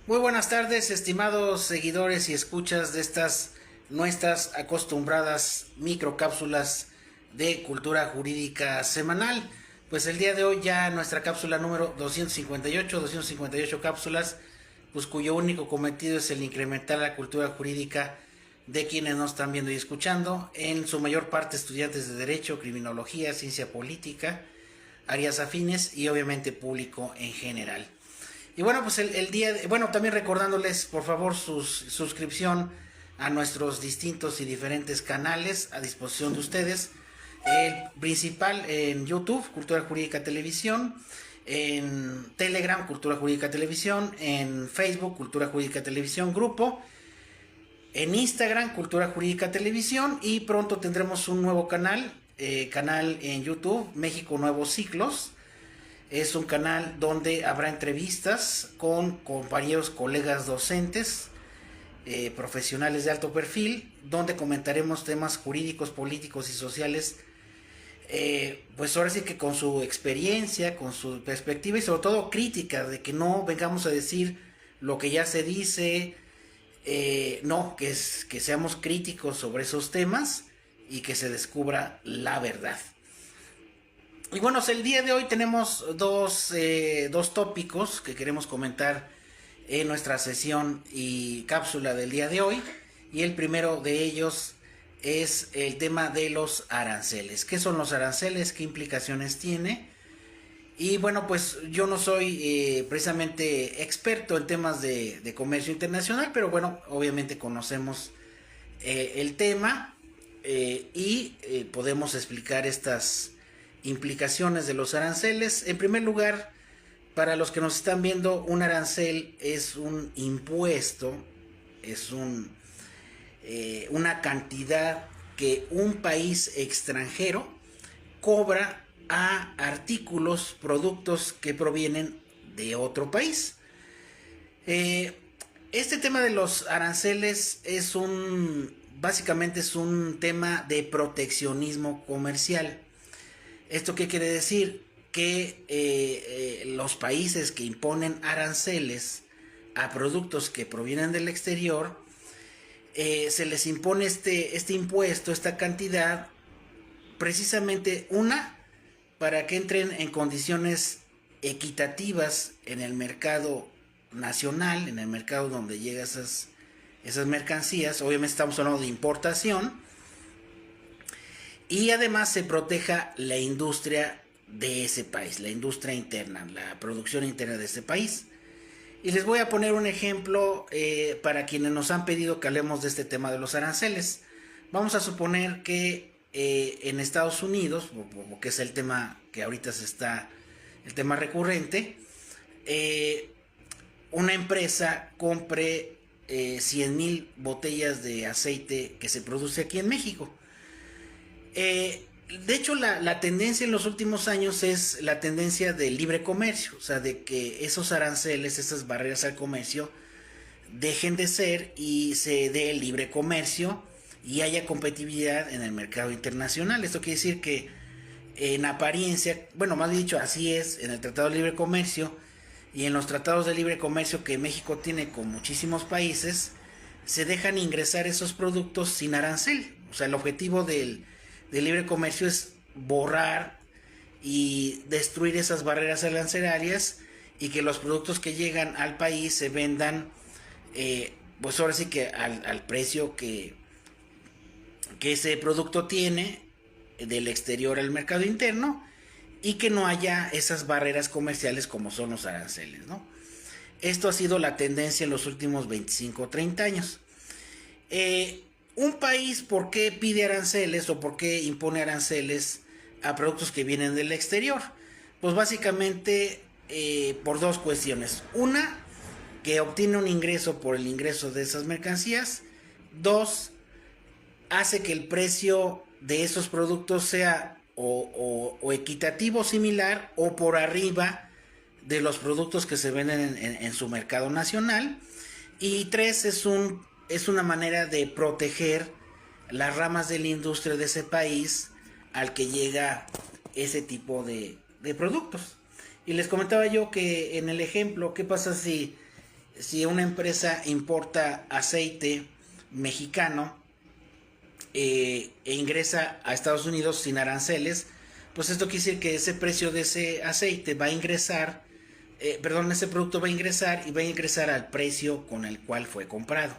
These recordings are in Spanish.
Muy buenas tardes, estimados seguidores y escuchas de estas nuestras acostumbradas microcápsulas de cultura jurídica semanal. Pues el día de hoy ya nuestra cápsula número 258 cápsulas, pues cuyo único cometido es el incrementar la cultura jurídica de quienes nos están viendo y escuchando, en su mayor parte estudiantes de Derecho, Criminología, Ciencia Política, áreas afines y obviamente público en general. Y bueno, pues el día, también recordándoles por favor su suscripción a nuestros distintos y diferentes canales a disposición de ustedes. El principal en YouTube, Cultura Jurídica Televisión, en Telegram, Cultura Jurídica Televisión, en Facebook, Cultura Jurídica Televisión Grupo, en Instagram, Cultura Jurídica Televisión, y pronto tendremos un nuevo canal en YouTube, México Nuevos Ciclos. Es un canal donde habrá entrevistas con compañeros, colegas docentes, profesionales de alto perfil, donde comentaremos temas jurídicos, políticos y sociales, pues ahora sí que con su experiencia, con su perspectiva y sobre todo crítica, de que no vengamos a decir lo que ya se dice, no, que seamos críticos sobre esos temas y que se descubra la verdad. Y bueno, el día de hoy tenemos dos tópicos que queremos comentar en nuestra sesión y cápsula del día de hoy. Y el primero de ellos es el tema de los aranceles. ¿Qué son los aranceles? ¿Qué implicaciones tiene? Y bueno, pues yo no soy precisamente experto en temas de comercio internacional, pero bueno, obviamente conocemos el tema y podemos explicar estas implicaciones de los aranceles. En primer lugar, para los que nos están viendo, un arancel es un impuesto, es una cantidad que un país extranjero cobra a artículos, productos que provienen de otro país. Este tema de los aranceles básicamente es un tema de proteccionismo comercial. ¿Esto qué quiere decir? Que los países que imponen aranceles a productos que provienen del exterior, se les impone este impuesto, esta cantidad, precisamente para que entren en condiciones equitativas en el mercado nacional, en el mercado donde llegan esas mercancías. Obviamente estamos hablando de importación. Y además se proteja la industria de ese país, la industria interna, la producción interna de ese país. Y les voy a poner un ejemplo para quienes nos han pedido que hablemos de este tema de los aranceles. Vamos a suponer que en Estados Unidos, que es el tema que ahorita el tema recurrente, una empresa compre 100,000 botellas de aceite que se produce aquí en México. De hecho, la tendencia en los últimos años es la tendencia del libre comercio, o sea, de que esos aranceles, esas barreras al comercio, dejen de ser y se dé el libre comercio y haya competitividad en el mercado internacional. Esto quiere decir que en apariencia, bueno, más dicho, así es en el Tratado de Libre Comercio y en los tratados de libre comercio que México tiene con muchísimos países, se dejan ingresar esos productos sin arancel. O sea, el objetivo del libre comercio es borrar y destruir esas barreras arancelarias y que los productos que llegan al país se vendan, pues ahora sí que al precio que ese producto tiene del exterior al mercado interno, y que no haya esas barreras comerciales como son los aranceles, ¿no? Esto ha sido la tendencia en los últimos 25 o 30 años. Un país, ¿por qué pide aranceles o por qué impone aranceles a productos que vienen del exterior? Pues básicamente por dos cuestiones. Una, que obtiene un ingreso por el ingreso de esas mercancías. Dos, hace que el precio de esos productos sea o equitativo, similar o por arriba de los productos que se venden en su mercado nacional. Y tres, es una manera de proteger las ramas de la industria de ese país al que llega ese tipo de productos. Y les comentaba yo que en el ejemplo, ¿qué pasa si si una empresa importa aceite mexicano e ingresa a Estados Unidos sin aranceles, pues esto quiere decir que ese precio de ese aceite va a ingresar, ese producto va a ingresar y va a ingresar al precio con el cual fue comprado.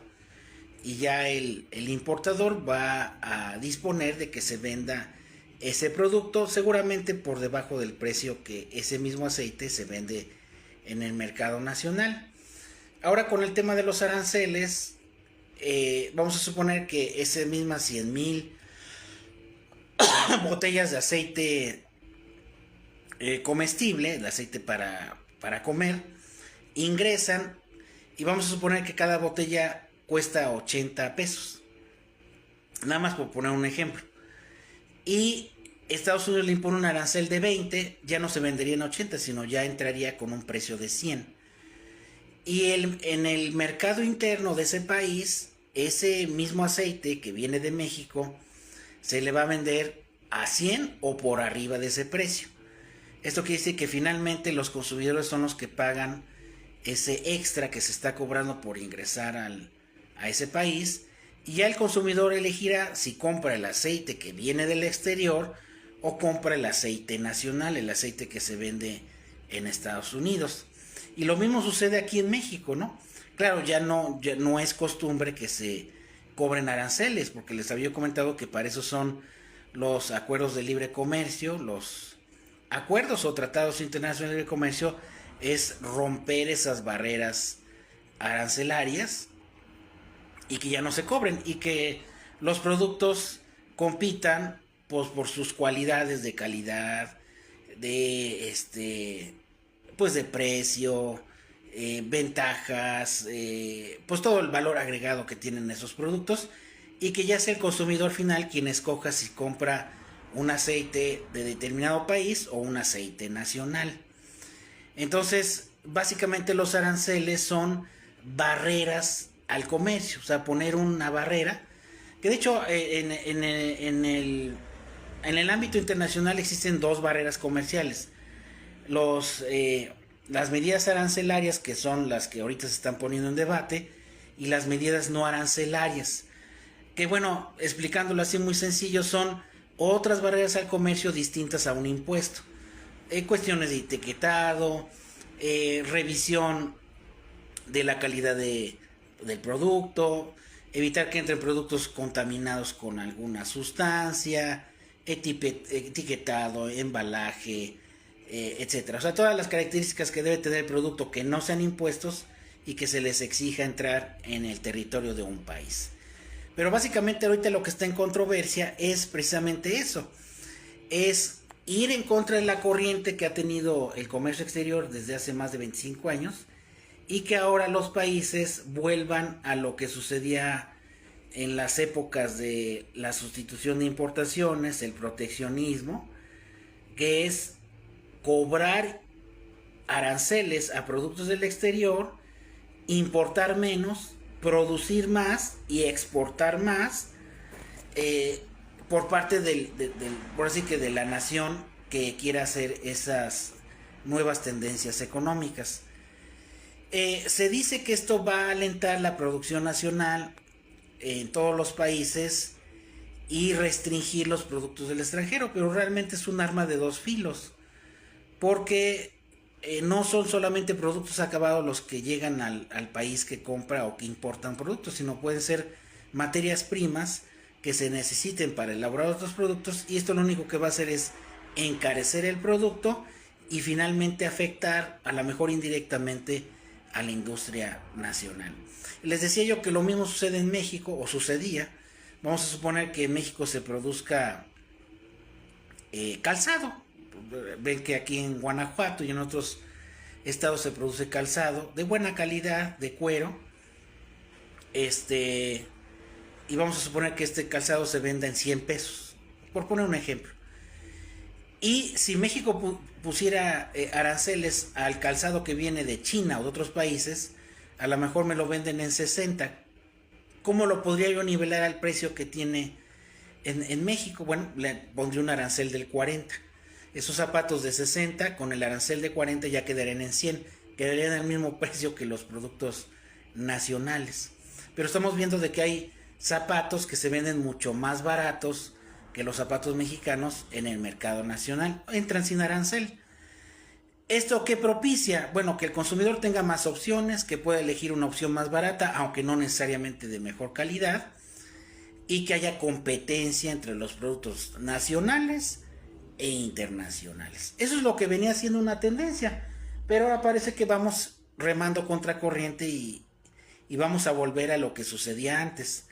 Y ya el importador va a disponer de que se venda ese producto seguramente por debajo del precio que ese mismo aceite se vende en el mercado nacional. Ahora con el tema de los aranceles, vamos a suponer que ese misma 100,000 botellas de aceite comestible, de aceite para comer, ingresan y vamos a suponer que cada botella cuesta 80 pesos. Nada más por poner un ejemplo. Y Estados Unidos le impone un arancel de 20, ya no se vendería en 80, sino ya entraría con un precio de 100. Y en el mercado interno de ese país, ese mismo aceite que viene de México se le va a vender a 100 o por arriba de ese precio. Esto quiere decir que finalmente los consumidores son los que pagan ese extra que se está cobrando por ingresar a ese país, y ya el consumidor elegirá si compra el aceite que viene del exterior o compra el aceite nacional, el aceite que se vende en Estados Unidos. Y lo mismo sucede aquí en México, ¿no? Claro, ya no es costumbre que se cobren aranceles, porque les había comentado que para eso son los acuerdos de libre comercio, los acuerdos o tratados internacionales de libre comercio, es romper esas barreras arancelarias y que ya no se cobren y que los productos compitan pues por sus cualidades de calidad, de pues de precio, ventajas, pues todo el valor agregado que tienen esos productos, y que ya sea el consumidor final quien escoja si compra un aceite de determinado país o un aceite nacional. Entonces, básicamente los aranceles son barreras al comercio, o sea, poner una barrera, que de hecho en el ámbito internacional existen dos barreras comerciales. Las medidas arancelarias, que son las que ahorita se están poniendo en debate, y las medidas no arancelarias, que bueno, explicándolo así muy sencillo, son otras barreras al comercio distintas a un impuesto. Cuestiones de etiquetado, revisión de la calidad del producto, evitar que entren productos contaminados con alguna sustancia, etiquetado, embalaje, etcétera. O sea, todas las características que debe tener el producto que no sean impuestos y que se les exija entrar en el territorio de un país. Pero básicamente ahorita lo que está en controversia es precisamente eso, es ir en contra de la corriente que ha tenido el comercio exterior desde hace más de 25 años y que ahora los países vuelvan a lo que sucedía en las épocas de la sustitución de importaciones, el proteccionismo, que es cobrar aranceles a productos del exterior, importar menos, producir más y exportar más, por parte por así que de la nación que quiera hacer esas nuevas tendencias económicas. Se dice que esto va a alentar la producción nacional en todos los países y restringir los productos del extranjero, pero realmente es un arma de dos filos, porque no son solamente productos acabados los que llegan al país que compra o que importan productos, sino pueden ser materias primas que se necesiten para elaborar otros productos, y esto lo único que va a hacer es encarecer el producto y finalmente afectar a lo mejor indirectamente a la industria nacional. Les decía yo que lo mismo sucede en México, o sucedía. Vamos a suponer que en México se produzca calzado. Ven que aquí en Guanajuato y en otros estados se produce calzado de buena calidad, de cuero, y vamos a suponer que este calzado se venda en 100 pesos, por poner un ejemplo. Y si México pusiera aranceles al calzado que viene de China o de otros países, a lo mejor me lo venden en 60. ¿Cómo lo podría yo nivelar al precio que tiene en México? Bueno, le pondría un arancel del 40. Esos zapatos de 60 con el arancel de 40 ya quedarían en 100, quedarían al mismo precio que los productos nacionales. Pero estamos viendo de que hay zapatos que se venden mucho más baratos que los zapatos mexicanos en el mercado nacional, entran sin arancel. ¿Esto qué propicia? Bueno, que el consumidor tenga más opciones, que pueda elegir una opción más barata, aunque no necesariamente de mejor calidad, y que haya competencia entre los productos nacionales e internacionales. Eso es lo que venía siendo una tendencia, pero ahora parece que vamos remando contra corriente y vamos a volver a lo que sucedía antes.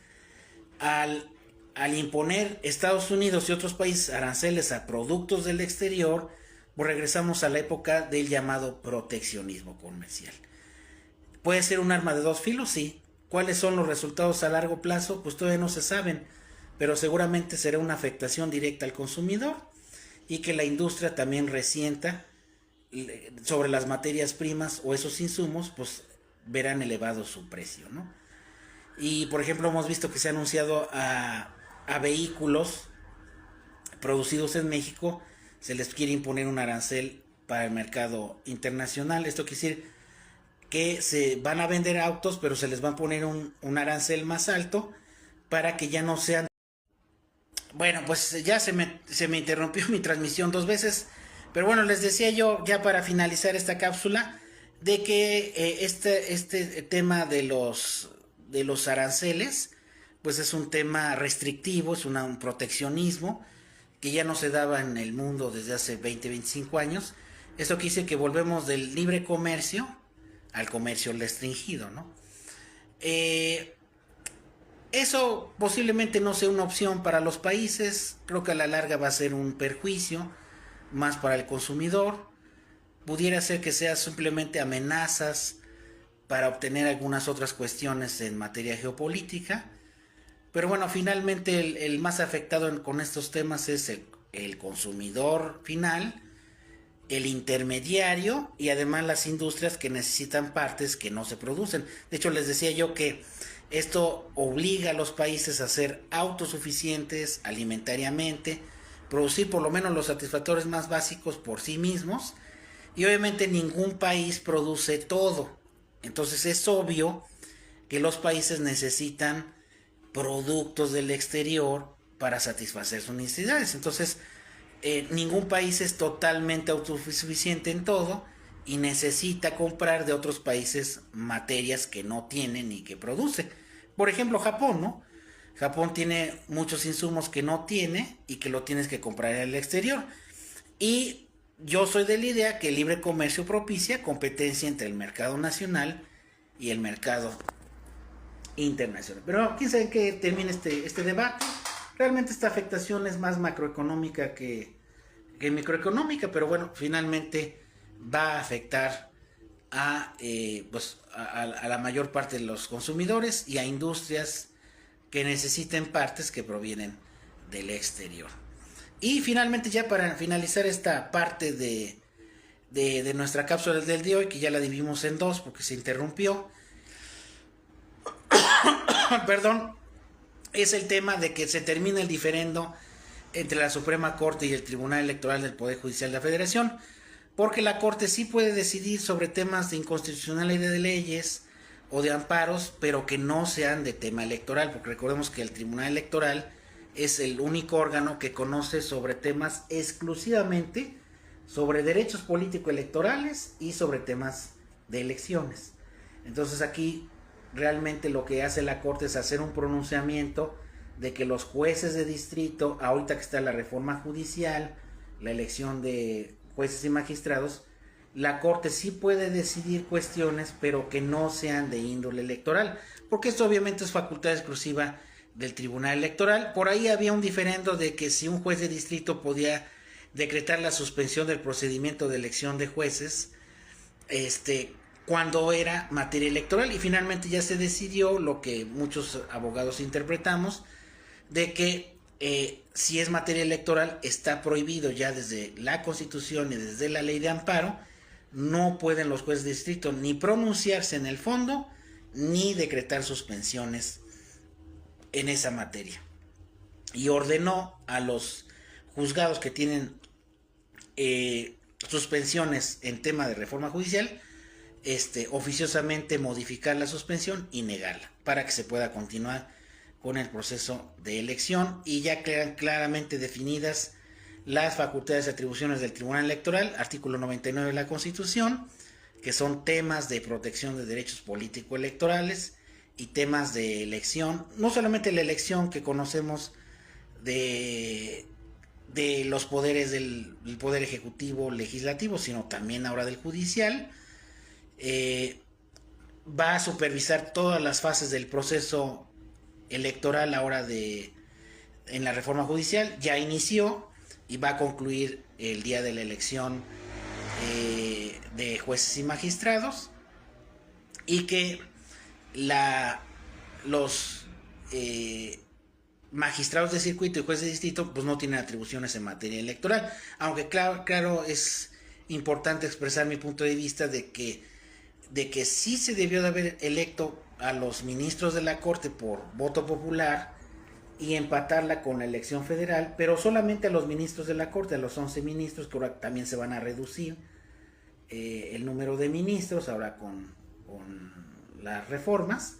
Al imponer Estados Unidos y otros países aranceles a productos del exterior, pues regresamos a la época del llamado proteccionismo comercial. ¿Puede ser un arma de dos filos? Sí. ¿Cuáles son los resultados a largo plazo? Pues todavía no se saben, pero seguramente será una afectación directa al consumidor y que la industria también resienta sobre las materias primas o esos insumos, pues verán elevado su precio, ¿no? Y por ejemplo hemos visto que se ha anunciado a vehículos producidos en México, se les quiere imponer un arancel para el mercado internacional. Esto quiere decir que se van a vender autos, pero se les va a poner un arancel más alto para que ya no sean... Bueno, pues ya se me interrumpió mi transmisión 2 veces, pero bueno, les decía yo, ya para finalizar esta cápsula, de que este tema de los aranceles, pues es un tema restrictivo, es un proteccionismo que ya no se daba en el mundo desde hace 20-25 años. Esto quiere decir que volvemos del libre comercio al comercio restringido, ¿no? Eso posiblemente no sea una opción para los países, creo que a la larga va a ser un perjuicio más para el consumidor. Pudiera ser que sea simplemente amenazas para obtener algunas otras cuestiones en materia geopolítica, pero bueno, finalmente el más afectado con estos temas es el consumidor final, el intermediario y además las industrias que necesitan partes que no se producen. De hecho, les decía yo que esto obliga a los países a ser autosuficientes alimentariamente, producir por lo menos los satisfactores más básicos por sí mismos, y obviamente ningún país produce todo. Entonces es obvio que los países necesitan productos del exterior para satisfacer sus necesidades. Entonces ningún país es totalmente autosuficiente en todo y necesita comprar de otros países materias que no tienen y que produce. Por ejemplo, Japón, ¿no? Japón tiene muchos insumos que no tiene y que lo tienes que comprar en el exterior. Y yo soy de la idea que el libre comercio propicia competencia entre el mercado nacional y el mercado internacional. Pero quién sabe que termine este debate. Realmente esta afectación es más macroeconómica que microeconómica, pero bueno, finalmente va a afectar a la mayor parte de los consumidores y a industrias que necesiten partes que provienen del exterior. Y finalmente, ya para finalizar esta parte de nuestra cápsula del día de hoy, que ya la dividimos en dos porque se interrumpió, perdón, es el tema de que se termina el diferendo entre la Suprema Corte y el Tribunal Electoral del Poder Judicial de la Federación, porque la Corte sí puede decidir sobre temas de inconstitucionalidad de leyes o de amparos, pero que no sean de tema electoral, porque recordemos que el Tribunal Electoral es el único órgano que conoce sobre temas exclusivamente sobre derechos político-electorales y sobre temas de elecciones. Entonces aquí realmente lo que hace la Corte es hacer un pronunciamiento de que los jueces de distrito, ahorita que está la reforma judicial, la elección de jueces y magistrados, la Corte sí puede decidir cuestiones, pero que no sean de índole electoral, porque esto obviamente es facultad exclusiva del Tribunal Electoral. Por ahí había un diferendo de que si un juez de distrito podía decretar la suspensión del procedimiento de elección de jueces, cuando era materia electoral, y finalmente ya se decidió lo que muchos abogados interpretamos, de que si es materia electoral está prohibido ya desde la Constitución y desde la ley de amparo. No pueden los jueces de distrito ni pronunciarse en el fondo ni decretar suspensiones en esa materia, y ordenó a los juzgados que tienen suspensiones en tema de reforma judicial oficiosamente modificar la suspensión y negarla para que se pueda continuar con el proceso de elección, y ya quedan claramente definidas las facultades y atribuciones del Tribunal Electoral, artículo 99 de la Constitución, que son temas de protección de derechos político-electorales y temas de elección, no solamente la elección que conocemos de los poderes del poder ejecutivo, legislativo, sino también ahora del judicial. Va a supervisar todas las fases del proceso electoral ahora en la reforma judicial. Ya inició y va a concluir el día de la elección de jueces y magistrados, y que los magistrados de circuito y jueces de distrito pues no tienen atribuciones en materia electoral, aunque claro es importante expresar mi punto de vista de que sí se debió de haber electo a los ministros de la Corte por voto popular y empatarla con la elección federal, pero solamente a los ministros de la Corte, a los 11 ministros, que ahora también se van a reducir el número de ministros ahora con las reformas,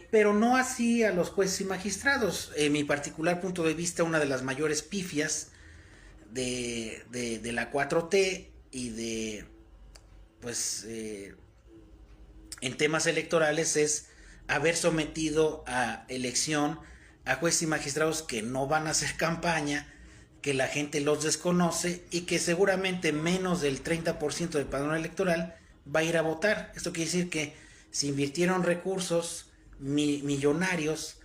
pero no así a los jueces y magistrados. En mi particular punto de vista, una de las mayores pifias de la 4T y de pues en temas electorales es haber sometido a elección a jueces y magistrados que no van a hacer campaña, que la gente los desconoce y que seguramente menos del 30% del padrón electoral va a ir a votar. Esto quiere decir que se invirtieron recursos millonarios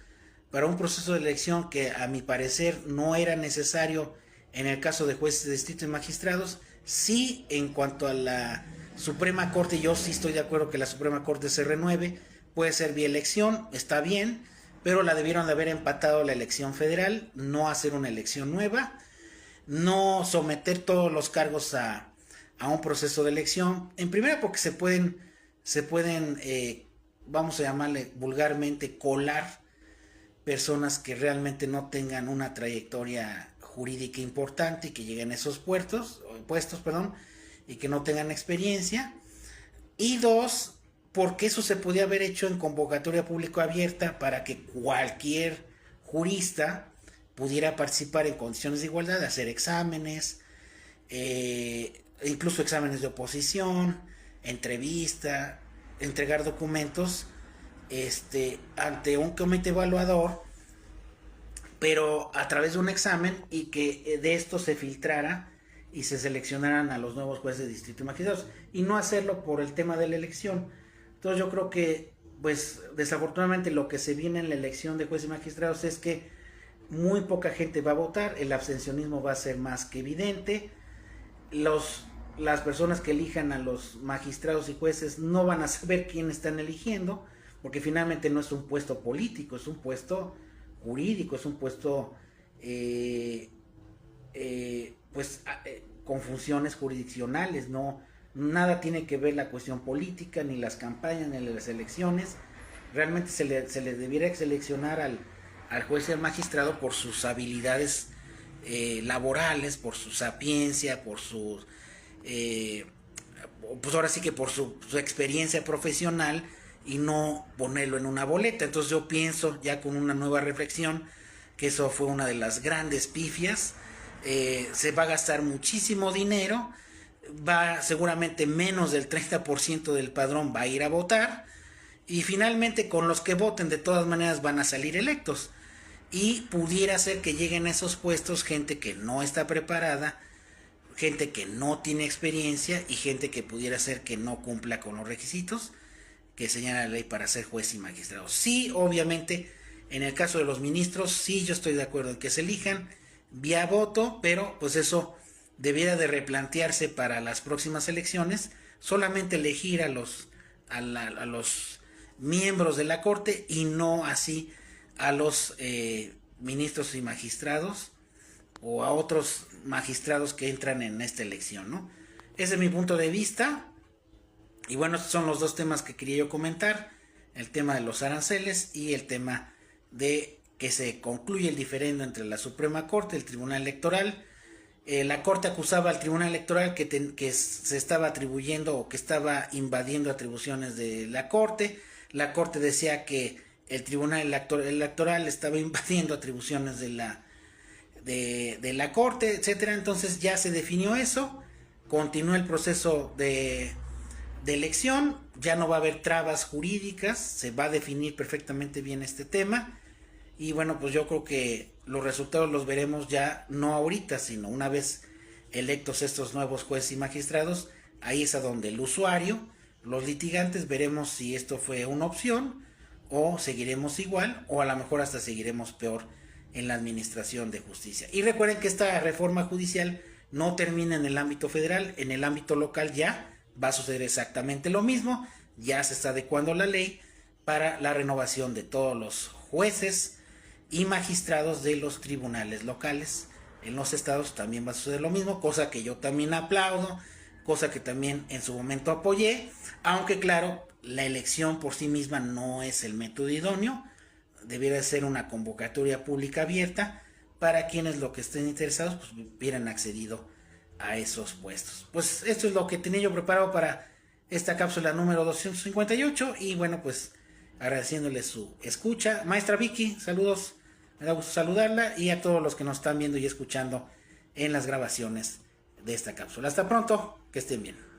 para un proceso de elección que a mi parecer no era necesario en el caso de jueces de distrito y magistrados. Sí, en cuanto a la Suprema Corte, yo sí estoy de acuerdo que la Suprema Corte se renueve, puede ser vía elección, está bien, pero la debieron de haber empatado la elección federal, no hacer una elección nueva, no someter todos los cargos a un proceso de elección, en primera porque se pueden vamos a llamarle vulgarmente, colar personas que realmente no tengan una trayectoria jurídica importante y que lleguen a esos puestos, y que no tengan experiencia. Y dos, porque eso se podía haber hecho en convocatoria pública abierta para que cualquier jurista pudiera participar en condiciones de igualdad, hacer exámenes, incluso exámenes de oposición, entrevista, entregar documentos ante un comité evaluador, pero a través de un examen, y que de esto se filtrara y se seleccionaran a los nuevos jueces de distrito y magistrados, y no hacerlo por el tema de la elección. Entonces yo creo que pues desafortunadamente lo que se viene en la elección de jueces y magistrados es que muy poca gente va a votar, el abstencionismo va a ser más que evidente, las personas que elijan a los magistrados y jueces no van a saber quién están eligiendo, porque finalmente no es un puesto político, es un puesto jurídico, es un puesto con funciones jurisdiccionales, no, nada tiene que ver la cuestión política, ni las campañas, ni las elecciones. Realmente se le debiera seleccionar al juez y al magistrado por sus habilidades laborales, por su sapiencia, por sus pues ahora sí que por su experiencia profesional, y no ponerlo en una boleta. Entonces yo pienso, ya con una nueva reflexión, que eso fue una de las grandes pifias. Se va a gastar muchísimo dinero, seguramente menos del 30% del padrón va a ir a votar, y finalmente con los que voten de todas maneras van a salir electos, y pudiera ser que lleguen a esos puestos gente que no está preparada, gente que no tiene experiencia, y gente que pudiera ser que no cumpla con los requisitos que señala la ley para ser juez y magistrado. Sí, obviamente, en el caso de los ministros, sí, yo estoy de acuerdo en que se elijan vía voto, pero pues eso debiera de replantearse para las próximas elecciones, solamente elegir a los miembros de la Corte, y no así a los ministros y magistrados, o a otros magistrados que entran en esta elección, ¿no? Ese es mi punto de vista. Y bueno, estos son los dos temas que quería yo comentar: el tema de los aranceles y el tema de que se concluye el diferendo entre la Suprema Corte, el Tribunal Electoral La Corte acusaba al Tribunal Electoral que se estaba atribuyendo o que estaba invadiendo atribuciones de la Corte. La Corte decía que el Tribunal Electoral estaba invadiendo atribuciones de la Corte, etcétera. Entonces ya se definió eso, continuó el proceso de elección, ya no va a haber trabas jurídicas, se va a definir perfectamente bien este tema. Y bueno, pues yo creo que los resultados los veremos ya no ahorita, sino una vez electos estos nuevos jueces y magistrados. Ahí es a donde el usuario, los litigantes, veremos si esto fue una opción o seguiremos igual o a lo mejor hasta seguiremos peor en la administración de justicia. Y recuerden que esta reforma judicial no termina en el ámbito federal, en el ámbito local ya va a suceder exactamente lo mismo, ya se está adecuando la ley para la renovación de todos los jueces y magistrados de los tribunales locales. En los estados también va a suceder lo mismo, cosa que yo también aplaudo, cosa que también en su momento apoyé, aunque claro, la elección por sí misma no es el método idóneo, debiera ser una convocatoria pública abierta para quienes lo que estén interesados pues hubieran accedido a esos puestos. Pues esto es lo que tenía yo preparado para esta cápsula número 258 y bueno, pues agradeciéndole su escucha. Maestra Vicky, saludos, me da gusto saludarla y a todos los que nos están viendo y escuchando en las grabaciones de esta cápsula. Hasta pronto, que estén bien.